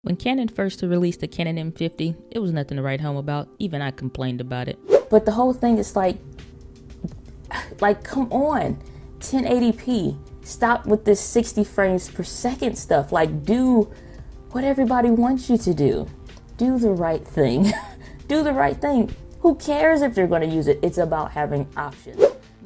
When Canon first released the Canon M50, it was nothing to write home about. Even I complained about it. But the whole thing is like come on, 1080p. Stop with this 60 frames per second stuff. Like, do what everybody wants you to do. Do the right thing. Do the right thing. Who cares if they're going to use it? It's about having options.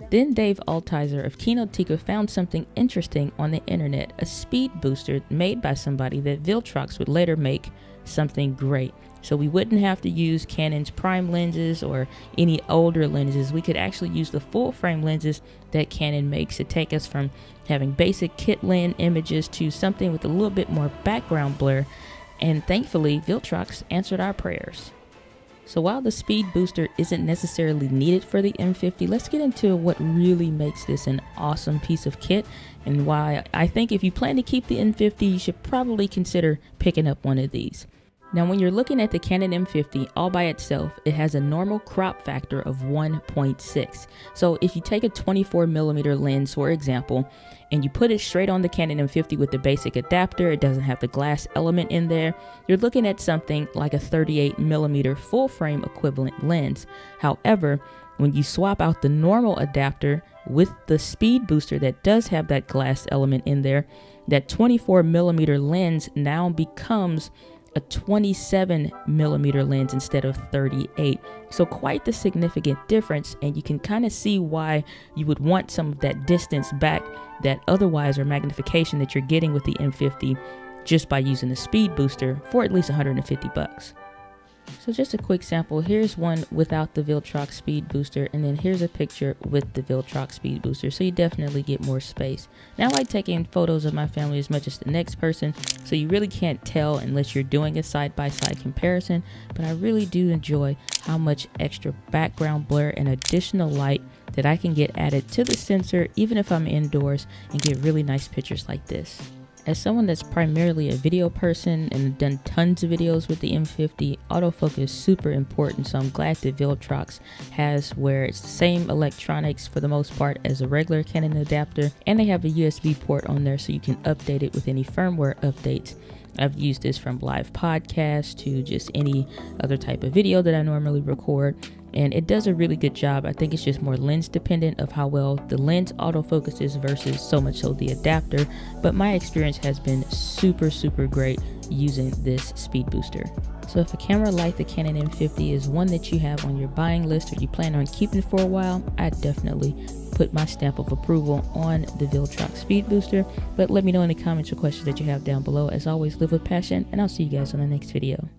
Then Dave Altizer of Kinotika found something interesting on the internet, a speed booster made by somebody that Viltrox would later make something great. So we wouldn't have to use Canon's prime lenses or any older lenses. We could actually use the full frame lenses that Canon makes to take us from having basic kit lens images to something with a little bit more background blur. And thankfully, Viltrox answered our prayers. So while the speed booster isn't necessarily needed for the M50, let's get into what really makes this an awesome piece of kit and why I think if you plan to keep the M50, you should probably consider picking up one of these. Now, when you're looking at the Canon M50 all by itself, it has a normal crop factor of 1.6. So if you take a 24mm lens, for example, and you put it straight on the Canon M50 with the basic adapter, it doesn't have the glass element in there, you're looking at something like a 38mm full frame equivalent lens. However, when you swap out the normal adapter with the speed booster that does have that glass element in there, that 24mm lens now becomes a 27mm lens instead of 38. So quite the significant difference, and you can kind of see why you would want some of that distance back that otherwise or magnification that you're getting with the M50 just by using the speed booster for at least 150 bucks. So just a quick sample, here's one without the Viltrox Speed Booster, and then here's a picture with the Viltrox Speed Booster, so you definitely get more space. Now, I like taking photos of my family as much as the next person, so you really can't tell unless you're doing a side-by-side comparison, but I really do enjoy how much extra background blur and additional light that I can get added to the sensor, even if I'm indoors, and get really nice pictures like this. As someone that's primarily a video person and done tons of videos with the M50, autofocus is super important, so I'm glad that Viltrox has where it's the same electronics for the most part as a regular Canon adapter, and they have a USB port on there so you can update it with any firmware updates. I've used this from live podcasts to just any other type of video that I normally record, and it does a really good job. I think it's just more lens dependent of how well the lens autofocuses versus so much so the adapter, but my experience has been super great using this speed booster. So if a camera like the Canon M50 is one that you have on your buying list or you plan on keeping for a while, I definitely put my stamp of approval on the Viltrox Speed Booster. But let me know in the comments or questions that you have down below. As always, live with passion, and I'll see you guys on the next video.